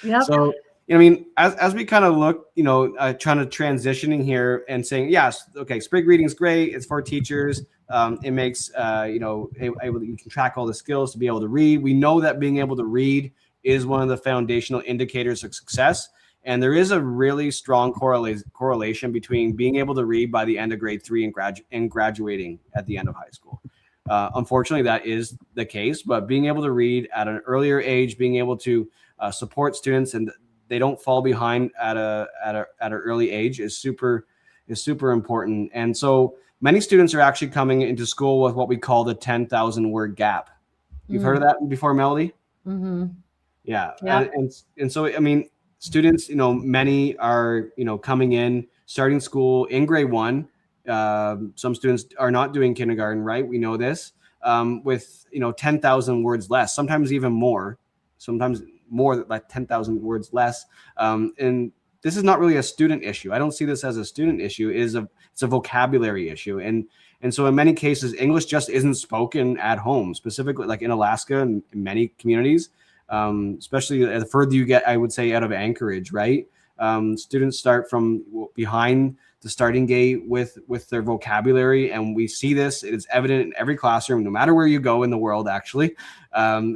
yep. So, I mean, as we kind of look, trying to transitioning here and saying, yes, okay, Sprig Reading is great. It's for teachers. It makes, you can track all the skills to be able to read. We know that being able to read is one of the foundational indicators of success. And there is a really strong correlation between being able to read by the end of grade 3 and graduating at the end of high school. Unfortunately, that is the case, but being able to read at an earlier age, being able to support students and they don't fall behind at an early age is super important. And so many students are actually coming into school with what we call the 10,000 word gap. You've heard of that before, Melody? Mm-hmm. Yeah. Yep. And so, I mean, students, many are, coming in, starting school in grade 1. Some students are not doing kindergarten, right? We know this, with, 10,000 words less, sometimes even more, like 10,000 words less. And this is not really a student issue. I don't see this as a student issue. It's a vocabulary issue. And so in many cases, English just isn't spoken at home, specifically like in Alaska and in many communities, especially the further you get, I would say, out of Anchorage, right? Students start from behind the starting gate with their vocabulary. And we see this, it is evident in every classroom, no matter where you go in the world, actually.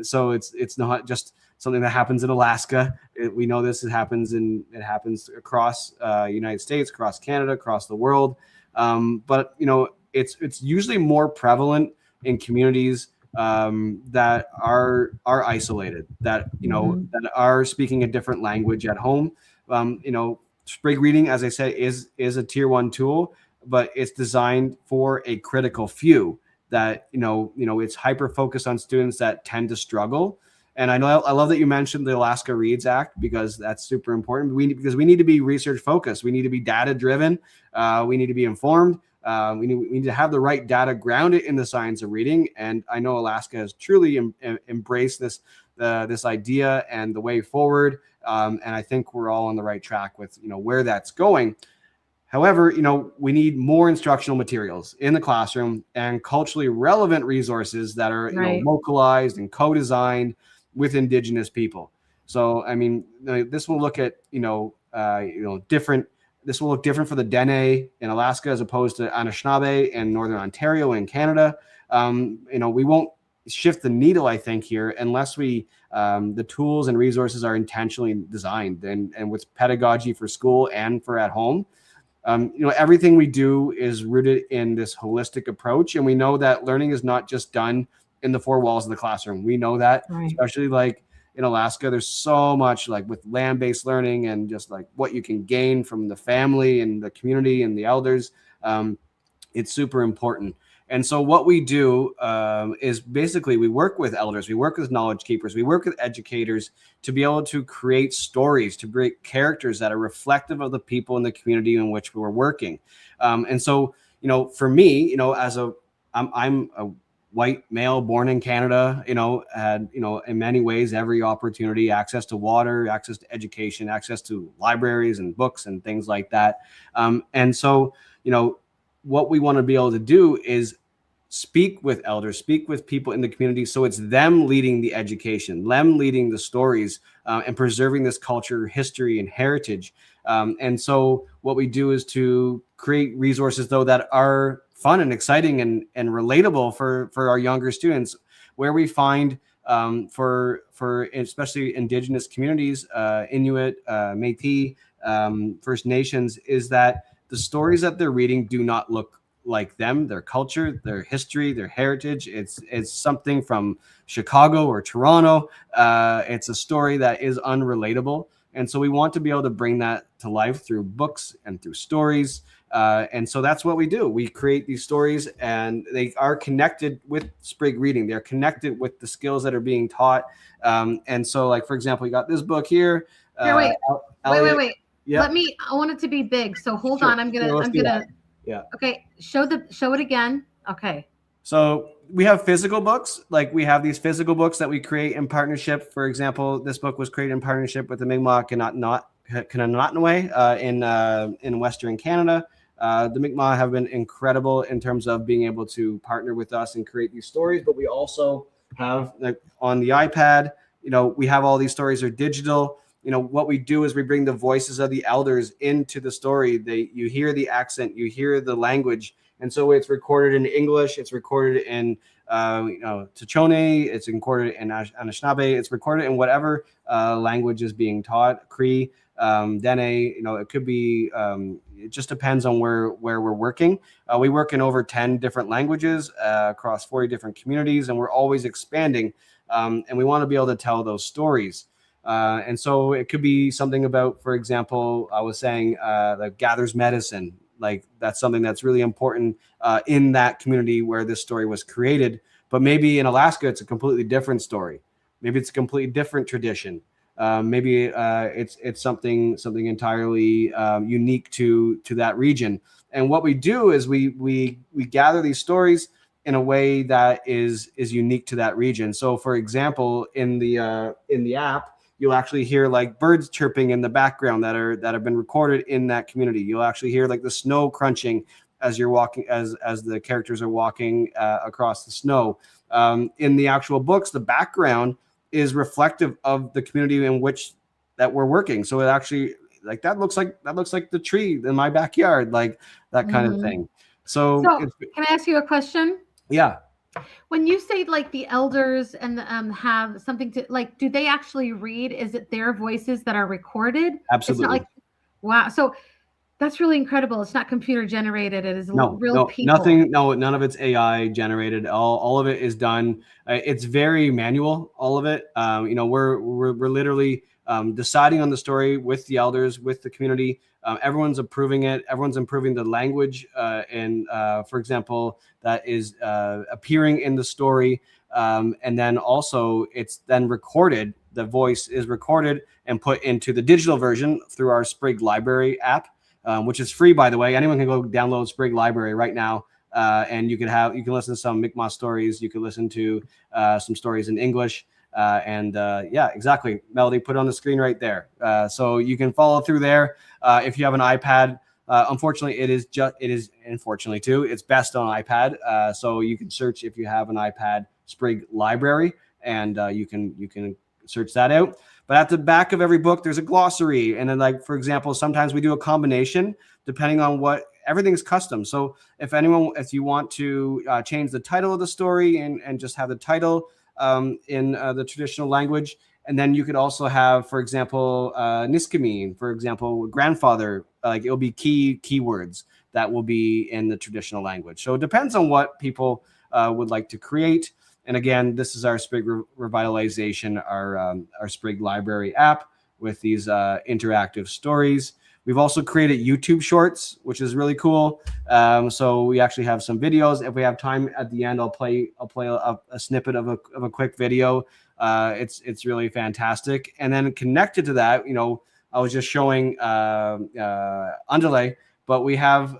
So it's not just something that happens in Alaska. We know this, it happens across United States, across Canada, across the world. But it's usually more prevalent in communities that are isolated, that that are speaking a different language at home. Sprig Reading, as I said, is a tier 1 tool, but it's designed for a critical few that it's hyper focused on students that tend to struggle. And I love that you mentioned the Alaska Reads Act, because that's super important. Because we need to be research focused. We need to be data driven. We need to be informed. We need to have the right data grounded in the science of reading. And I know Alaska has truly embraced this idea and the way forward. And I think we're all on the right track with where that's going. However, we need more instructional materials in the classroom and culturally relevant resources that are localized and co-designed with Indigenous people. So, I mean, this will look at different. This will look different for the Dene in Alaska as opposed to Anishinaabe in Northern Ontario and Canada. We won't shift the needle, I think, here unless the tools and resources are intentionally designed and with pedagogy for school and for at home. Everything we do is rooted in this holistic approach. And we know that learning is not just done in the 4 walls of the classroom. We know that, especially like in Alaska, there's so much like with land-based learning and just like what you can gain from the family and the community and the elders. It's super important. And so what we do is basically we work with elders, we work with knowledge keepers, we work with educators to be able to create stories, to create characters that are reflective of the people in the community in which we're working. And so, for me, I'm a white male born in Canada, had, in many ways, every opportunity, access to water, access to education, access to libraries and books and things like that. And so, what we want to be able to do is speak with elders, speak with people in the community. So it's them leading the education, them leading the stories, and preserving this culture, history, and heritage. And so what we do is to create resources, though, that are fun and exciting and relatable for our younger students, where we find for especially Indigenous communities, Inuit, Métis, First Nations, is that the stories that they're reading do not look like them, their culture, their history, their heritage. It's something from Chicago or Toronto. It's a story that is unrelatable. And so we want to be able to bring that to life through books and through stories. And so that's what we do. We create these stories, and they are connected with Sprig Reading. They're connected with the skills that are being taught. And so, like, for example, you got this book here. Wait. Yep. I want it to be big. So hold on. I'm gonna. Yeah. Okay. Show it again. Okay. So we have physical books. Like, we have these physical books that we create in partnership. For example, this book was created in partnership with the Mi'kmaq in Western Canada. The Mi'kmaq have been incredible in terms of being able to partner with us and create these stories. But we also have, like, on the iPad, we have all these stories are digital. What we do is we bring the voices of the elders into the story. You hear the accent, you hear the language. And so it's recorded in English, it's recorded in Tachone, it's recorded in Anishinaabe, it's recorded in whatever language is being taught, Cree, Dene, it could be, it just depends on where we're working. We work in over 10 different languages across 40 different communities, and we're always expanding. And we want to be able to tell those stories. And so it could be something about, for example, I was saying, like gathers medicine. Like, that's something that's really important in that community where this story was created. But maybe in Alaska, it's a completely different story. Maybe it's a completely different tradition. Maybe it's something entirely unique to that region. And what we do is we gather these stories in a way that is unique to that region. So, for example, in the app, you'll actually hear like birds chirping in the background that have been recorded in that community. You'll actually hear like the snow crunching as you're walking, as the characters are walking across the snow. In the actual books, the background is reflective of the community in which that we're working. So it actually, like, that looks like the tree in my backyard, like that kind of thing. So can I ask you a question? Yeah. When you say like the elders and have something to, like, do they actually read? Is it their voices that are recorded? Absolutely. It's not like, wow. So that's really incredible. It's not computer generated. It is real people. None of it's AI generated. All of it is done. It's very manual. All of it. We're literally deciding on the story with the elders, with the community. Everyone's approving it. Everyone's improving the language. And for example, that is appearing in the story. And then also it's then recorded. The voice is recorded and put into the digital version through our Sprig Library app. Which is free, by the way. Anyone can go download Sprig Library right now, and you can listen to some Mi'kmaq stories. You can listen to some stories in English, yeah, exactly. Melody, put it on the screen right there, so you can follow through there. If you have an iPad, unfortunately, unfortunately too, it's best on iPad. So you can search, if you have an iPad, Sprig Library, and you can search that out. But at the back of every book, there's a glossary. And then, like, for example, sometimes we do a combination depending on everything's custom. So if you want to change the title of the story and just have the title in the traditional language, and then you could also have, for example, Niskamin, for example, grandfather, like it'll be keywords that will be in the traditional language. So it depends on what people would like to create. And again, this is our Sprig Revitalization, our Sprig Library app with these interactive stories. We've also created YouTube shorts, which is really cool. So we actually have some videos. If we have time at the end, I'll play a snippet of a quick video. It's really fantastic. And then connected to that, I was just showing Underlay, but we have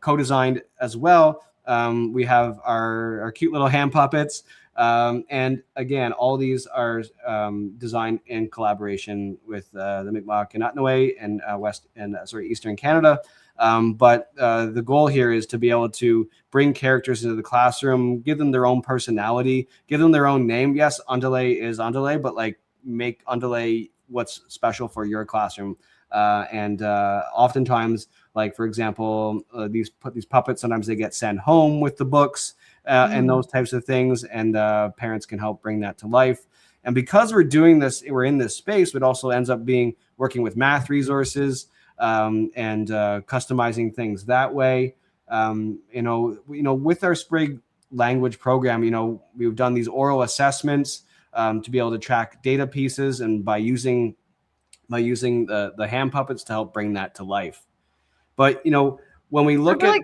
co-designed as well. We have our cute little hand puppets. And again, all these are designed in collaboration with the Mi'kmaq and Ahtnaway and Eastern Canada. But the goal here is to be able to bring characters into the classroom, give them their own personality, give them their own name. Yes, Andale is Andale, but like make Andale what's special for your classroom. And oftentimes, like for example, these puppets, sometimes they get sent home with the books and those types of things, and parents can help bring that to life. And because we're doing this, we're in this space, it also ends up being working with math resources and customizing things that way. With our Sprig language program, we've done these oral assessments to be able to track data pieces, and by using the hand puppets to help bring that to life. But when we look really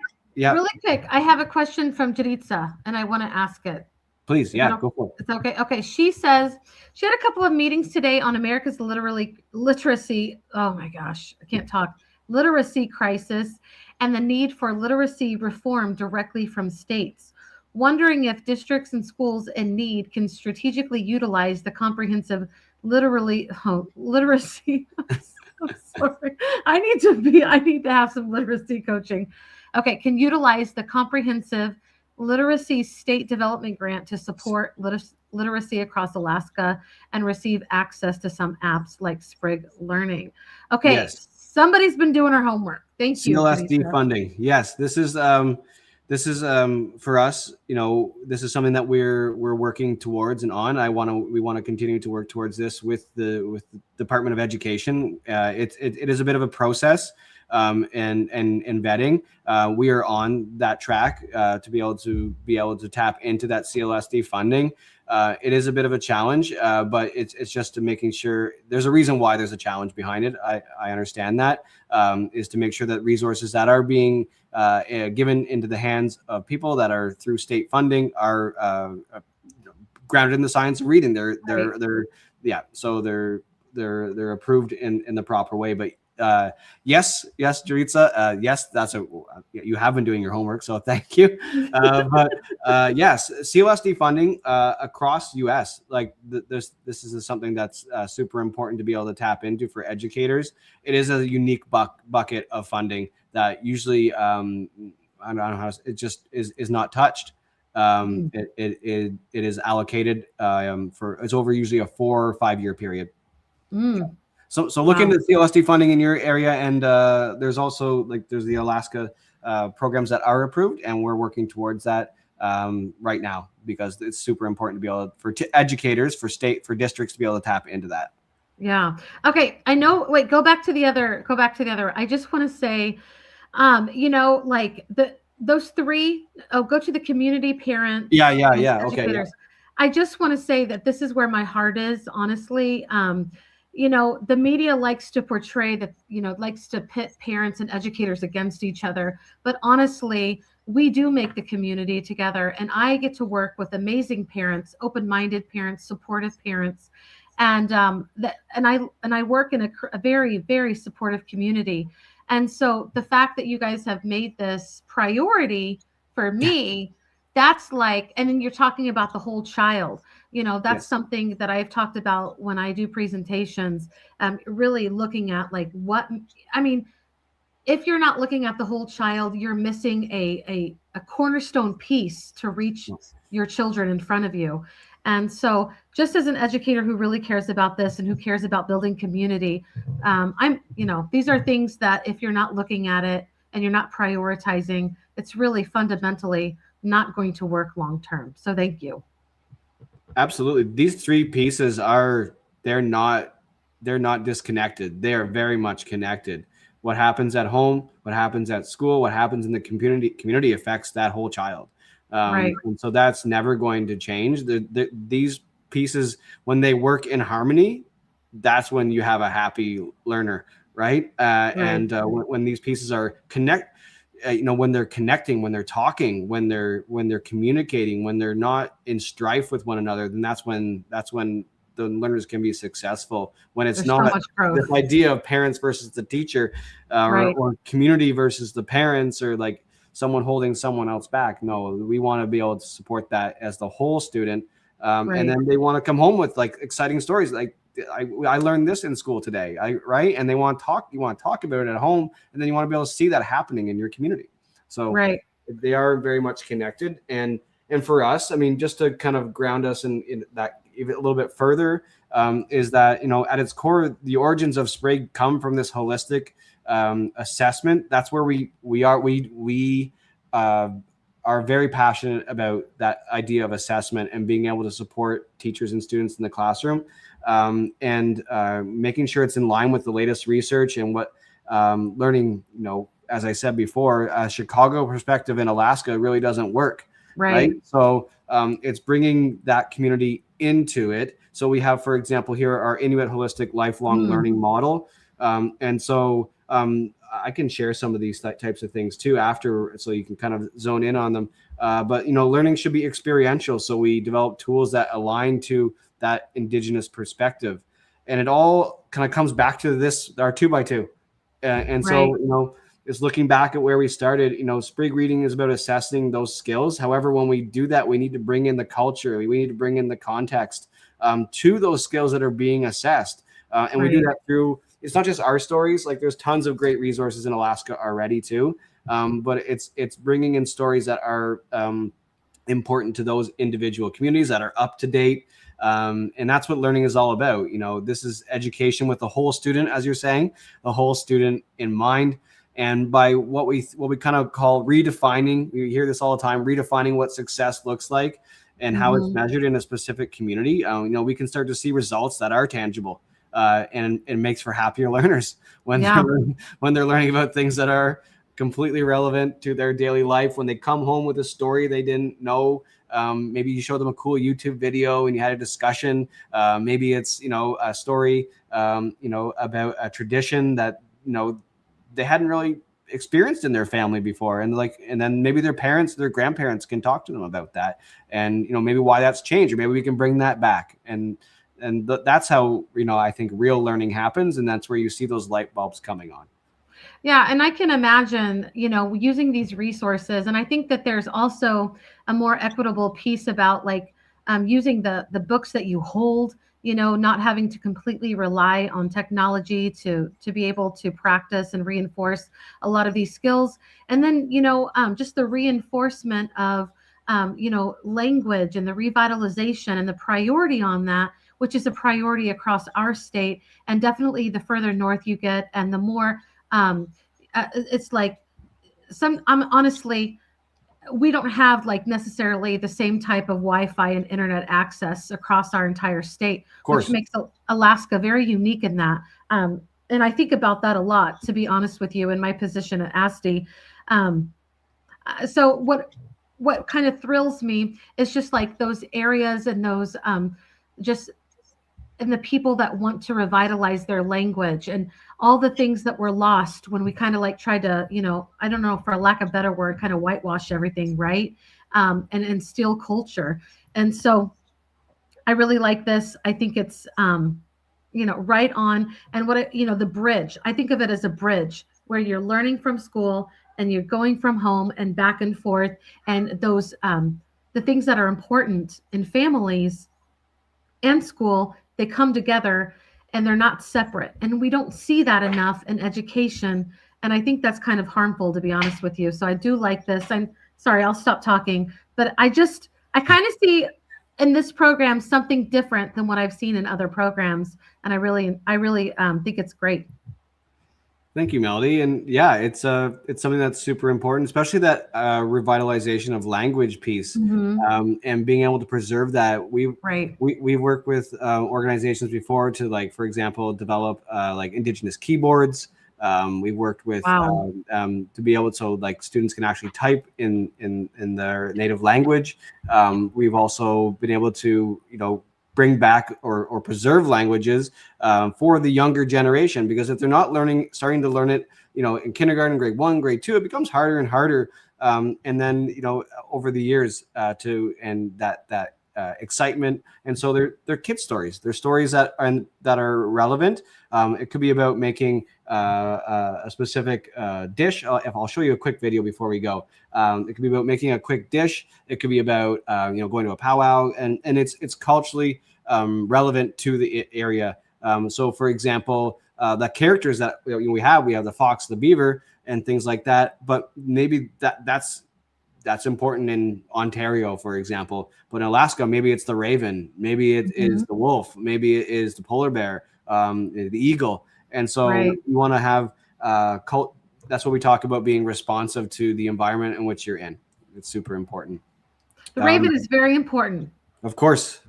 quick, I have a question from Jaritza, and I want to ask it. Please, go for it. It's okay. Okay, she says she had a couple of meetings today on America's literacy. Oh my gosh, I can't talk. Literacy crisis and the need for literacy reform directly from states. Wondering if districts and schools in need can strategically utilize the comprehensive literacy. I'm sorry. I need to have some literacy coaching. Okay, can utilize the comprehensive literacy state development grant to support literacy across Alaska and receive access to some apps like Sprig Learning. Okay, yes. Somebody's been doing our homework. Thank you. CLSD funding. Yes, this is for us. This is something that we're working towards and on. We want to continue to work towards this with the Department of Education. It is a bit of a process. And vetting, we are on that track to be able to tap into that CLSD funding. It is a bit of a challenge, but it's just to making sure there's a reason why there's a challenge behind it. I understand that is to make sure that resources that are being given into the hands of people that are through state funding are grounded in the science of reading. They're approved in the proper way, but. Yes, Jaritza. Yes, you have been doing your homework, so thank you. But yes, CLSD funding across U.S. This is something that's super important to be able to tap into for educators. It is a unique bucket of funding that usually I don't know how it just is not touched. It is allocated for it's over usually a 4 or 5 year period. So look into CLSD funding in your area, and there's also there's the Alaska programs that are approved, and we're working towards that right now because it's super important to be able for educators, for districts to be able to tap into that. Yeah. Okay. I know. Wait. Go back to the other. I just want to say, those three. Oh, go to the community, parent. Yeah. Educators. Okay. Yeah. I just want to say that this is where my heart is, honestly. The media likes to portray that, likes to pit parents and educators against each other. But honestly, we do make the community together. And I get to work with amazing parents, open-minded parents, supportive parents. And I work in a very, very supportive community. And so the fact that you guys have made this priority for me, that's and then you're talking about the whole child. That's something that I've talked about when I do presentations, really looking at if you're not looking at the whole child, you're missing a cornerstone piece to reach your children in front of you. And so just as an educator who really cares about this and who cares about building community, these are things that if you're not looking at it and you're not prioritizing, it's really fundamentally not going to work long term. So thank you. Absolutely. These three pieces they're not disconnected. They are very much connected. What happens at home, what happens at school, what happens in the community affects that whole child. Right. And so that's never going to change. These pieces, when they work in harmony, that's when you have a happy learner, right? Right. And when these pieces are when they're connecting, when they're talking, when they're communicating, when they're not in strife with one another, then that's when the learners can be successful. When it's not this idea of parents versus the teacher, or community versus the parents, or someone holding someone else back. No, we want to be able to support that as the whole student. And then they want to come home with exciting stories. I learned this in school today, right? And you want to talk about it at home, and then you want to be able to see that happening in your community. So Right. they are very much connected. And for us, I mean, just to kind of ground us in that even a little bit further, is that, at its core, the origins of Sprig come from this holistic assessment. That's where we are very passionate about that idea of assessment and being able to support teachers and students in the classroom, and making sure it's in line with the latest research and what learning, as I said before, a Chicago perspective in Alaska really doesn't work. Right. So it's bringing that community into it. So we have, for example, here our Inuit holistic lifelong learning model. And so I can share some of these types of things too after, so you can kind of zone in on them. But learning should be experiential. So we develop tools that align to that Indigenous perspective. And it all kind of comes back to this, our 2x2. And so, is looking back at where we started. Sprig Reading is about assessing those skills. However, when we do that, we need to bring in the culture. We need to bring in the context to those skills that are being assessed. And we do that through, it's not just our stories. Like, there's tons of great resources in Alaska already too. But it's bringing in stories that are important to those individual communities, that are up to date. And that's what learning is all about. This is education with the whole student, as you're saying, the whole student in mind. And by what we kind of call redefining, we hear this all the time, redefining what success looks like and how it's measured in a specific community. We can start to see results that are tangible, and it makes for happier learners when they're learning about things that are completely relevant to their daily life. When they come home with a story they didn't know, maybe you show them a cool YouTube video and you had a discussion. Maybe it's a story about a tradition that they hadn't really experienced in their family before, and then maybe their grandparents can talk to them about that, and maybe why that's changed, or maybe we can bring that back, and that's how I think real learning happens, and that's where you see those light bulbs coming on. Yeah, and I can imagine, using these resources, and I think that there's also a more equitable piece about using the books that you hold, not having to completely rely on technology to be able to practice and reinforce a lot of these skills. And then, just the reinforcement of, language and the revitalization and the priority on that, which is a priority across our state. And definitely the further north you get and the more, it's like honestly, we don't have necessarily the same type of Wi-Fi and internet access across our entire state, which makes Alaska very unique in that. And I think about that a lot, to be honest with you, in my position at ASTI. So what kind of thrills me is just those areas and those and the people that want to revitalize their language and all the things that were lost when we kind of tried to, I don't know, for a lack of a better word, kind of whitewash everything, right? And steal culture. And so I really like this. I think it's, right on. And the bridge, I think of it as a bridge where you're learning from school and you're going from home and back and forth. And those, the things that are important in families and school, they come together and they're not separate. And we don't see that enough in education. And I think that's kind of harmful, to be honest with you. So I do like this. I'm sorry, I'll stop talking. But I kind of see in this program something different than what I've seen in other programs. And I really think it's great. Thank you, Melody. And yeah, it's something that's super important, especially that revitalization of language piece, and being able to preserve that. We work with organizations before to for example, develop Indigenous keyboards. We've worked with to be able to students can actually type in their native language. We've also been able to bring back or preserve languages for the younger generation, because if they're not starting to learn it, in kindergarten, grade 1, grade 2, it becomes harder and harder. And then, over the years that excitement. And so they're kid stories. They're stories that are relevant. It could be about making a specific dish. I'll show you a quick video before we go. It could be about making a quick dish. It could be about going to a powwow, and it's culturally relevant to the area So, for example, the characters that we have the fox, the beaver, and things like that. But maybe that's important in Ontario, for example. But in Alaska, maybe it's the raven, maybe it is the wolf, maybe it is the polar bear, the eagle. And so you want to have that's what we talk about, being responsive to the environment in which you're in. It's super important. The raven is very important. Of course.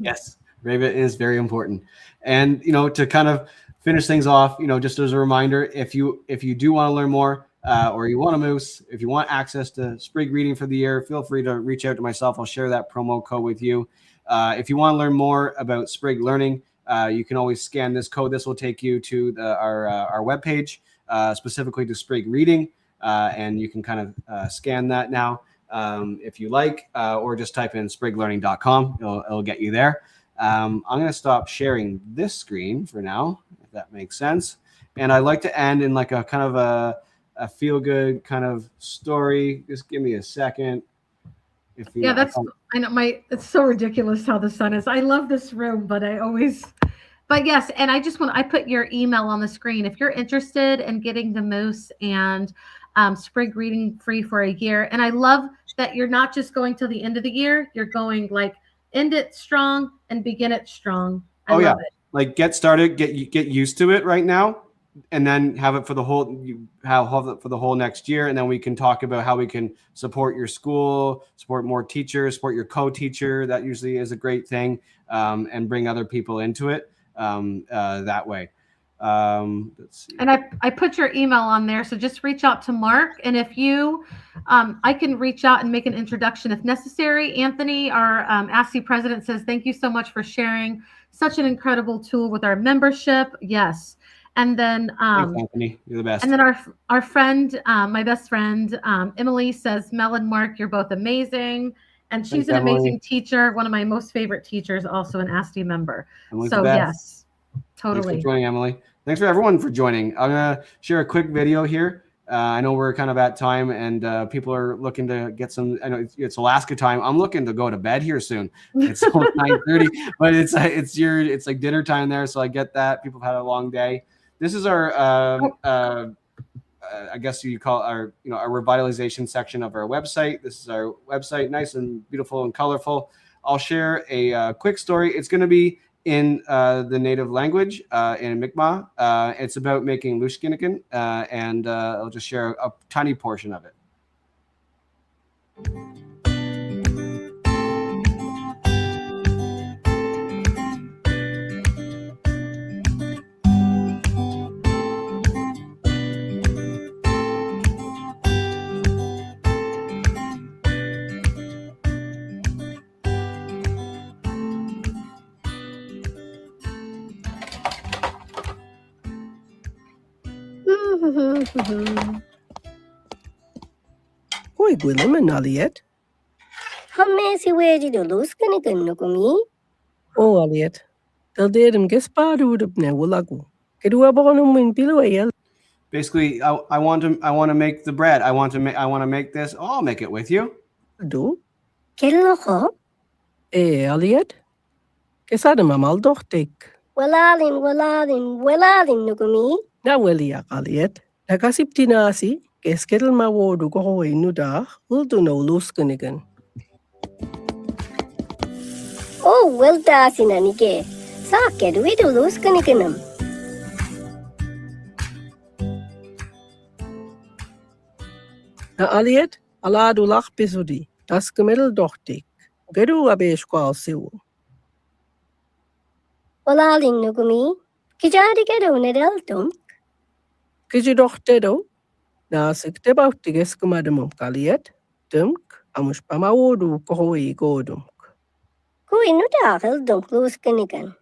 Yes, raven is very important. And, to kind of finish things off, just as a reminder, if you do want to learn more, or you want a moose, if you want access to Sprig Reading for the year, feel free to reach out to myself. I'll share that promo code with you. If you want to learn more about Sprig Learning, you can always scan this code. This will take you to our webpage, specifically to Sprig Reading, and you can kind of scan that now if you like, or just type in spriglearning.com. It'll get you there. I'm going to stop sharing this screen for now, if that makes sense. And I'd like to end in like a kind of a feel-good kind of story. Just give me a second. I know it's so ridiculous how the sun is. I love this room, but yes, and I put your email on the screen. If you're interested in getting the moose and Sprig Reading free for a year. And I love that you're not just going till the end of the year, you're going like end it strong and begin it strong. I love it. Like get started, get used to it right now, and then have it for the whole next year. And then we can talk about how we can support your school, support more teachers, support your co-teacher. That usually is a great thing, and bring other people into it that way. Let's see. And I put your email on there, so just reach out to Mark. And if you, I can reach out and make an introduction if necessary. Anthony, our ASTI president, says thank you so much for sharing such an incredible tool with our membership. Yes. And then thanks, Anthony, you're the best. And then our friend, my best friend, Emily, says Mel and Mark, you're both amazing. And she's an amazing teacher, one of my most favorite teachers, also an ASTI member. Emily's so yes, totally. Thanks for joining, Emily. Thanks for everyone for joining. I'm gonna share a quick video here. I know we're kind of at time, and people are looking to get some. I know it's Alaska time. I'm looking to go to bed here soon. It's 9:30, but it's like dinner time there, so I get that. People have had a long day. This is our I guess you call our our revitalization section of our website. This is our website, nice and beautiful and colorful. I'll share a quick story. It's going to be in the native language in Mi'kmaq. It's about making lushkinikin, and I'll just share a tiny portion of it. Oi, Gwilym and Elliot. Hammesi wedi do luskinikin nukumi. Oh, Elliot. Del dedim gesparu up ne wulagu. Kedua bonum in biluel. Basically, I want to make the bread. I want to make this. Oh, I'll make it with you. Do? Kellocho? Elliot. Kesadam amal dochtik. Walalin nukumi. Na welia, Elliot. Nakasip tinasi. Keskedel ma wodu ko hoy nuda. Uldo no luskinikin. Oh, well dasinanike. Saked widu luskinikinum. Na Elliot, aladu lach pisudi. Das gemiddel dochtik. Gedu abe squal siu. Walalin nukumi. Kijadi gedo nedeltum. Kiji doch dedo. Na sikte bautige skumadum Elliot. Dunk amush pamawodu ko hoy godum. Kui nudagel dunk luskinikin.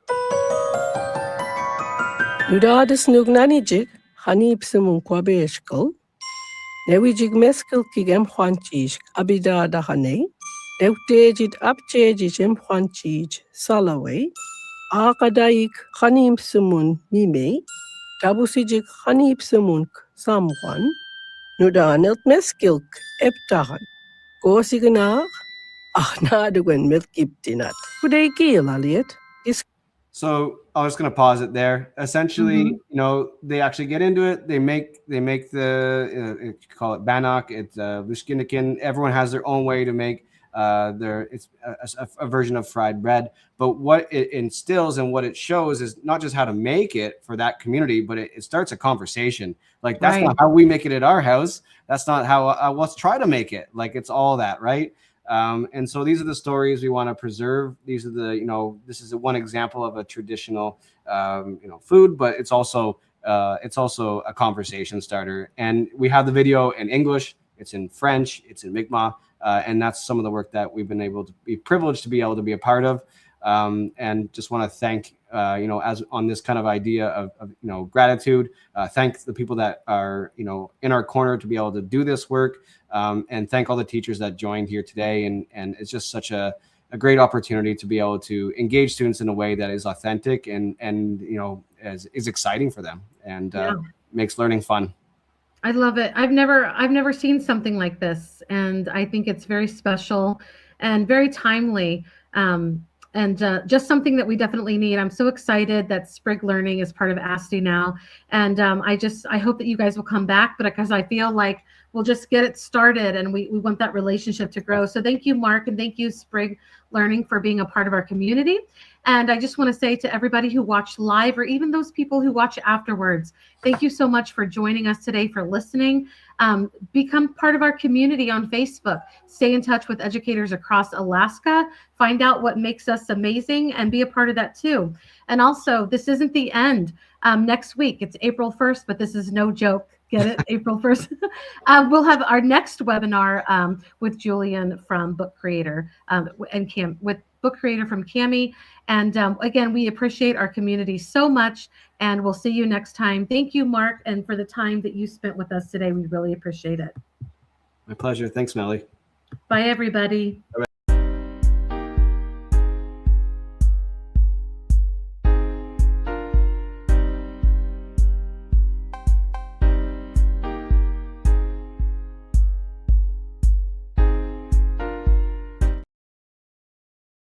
Nudades nugnanijig, hanipsimun kwabeshkal. Newijig meskel kigem hwanchij abida da hane. Neutejid abchejijim hwanchij salaway. Akadaik hanipsimun mime. Tabusijig hanipsimun samwan. Nudanelt meskilk eptahan. Gosignar. Nadugen milkiptinat. Kuday gil, Elliot. So I was going to pause it there. Essentially, you know, they actually get into it. They make the you call it bannock. It's lushkinikin. Everyone has their own way to make it's a version of fried bread. But what it instills and what it shows is not just how to make it for that community, but it starts a conversation. Like that's not how we make it at our house. That's not how let's try to make it. Like it's all that, right? And so these are the stories we want to preserve. These are the, you know, this is one example of a traditional, you know, food, but it's also a conversation starter. And we have the video in English, it's in French, it's in Mi'kmaq, and that's some of the work that we've been able to be privileged to be able to be a part of. And just want to thank, you know, as on this kind of idea of you know, gratitude, thank the people that are, you know, in our corner to be able to do this work, and thank all the teachers that joined here today. And it's just such a great opportunity to be able to engage students in a way that is authentic and you know, is exciting for them and makes learning fun. I love it. I've never seen something like this, and I think it's very special and very timely. And just something that we definitely need. I'm so excited that Sprig Learning is part of ASTI now. And I hope that you guys will come back, but because I feel like we'll just get it started and we want that relationship to grow. So thank you, Mark, and thank you, Sprig Learning, for being a part of our community. And I just want to say to everybody who watched live, or even those people who watch afterwards, thank you so much for joining us today, for listening. Become part of our community on Facebook. Stay in touch with educators across Alaska. Find out what makes us amazing and be a part of that too. And also, this isn't the end. Next week, it's April 1st, but this is no joke. Get it? April 1st. We'll have our next webinar with Julian from Book Creator and Cam, with Book Creator from Cami. And again, we appreciate our community so much, and we'll see you next time. Thank you, Mark, and for the time that you spent with us today. We really appreciate it. My pleasure. Thanks, Melly. Bye, everybody. Bye-bye.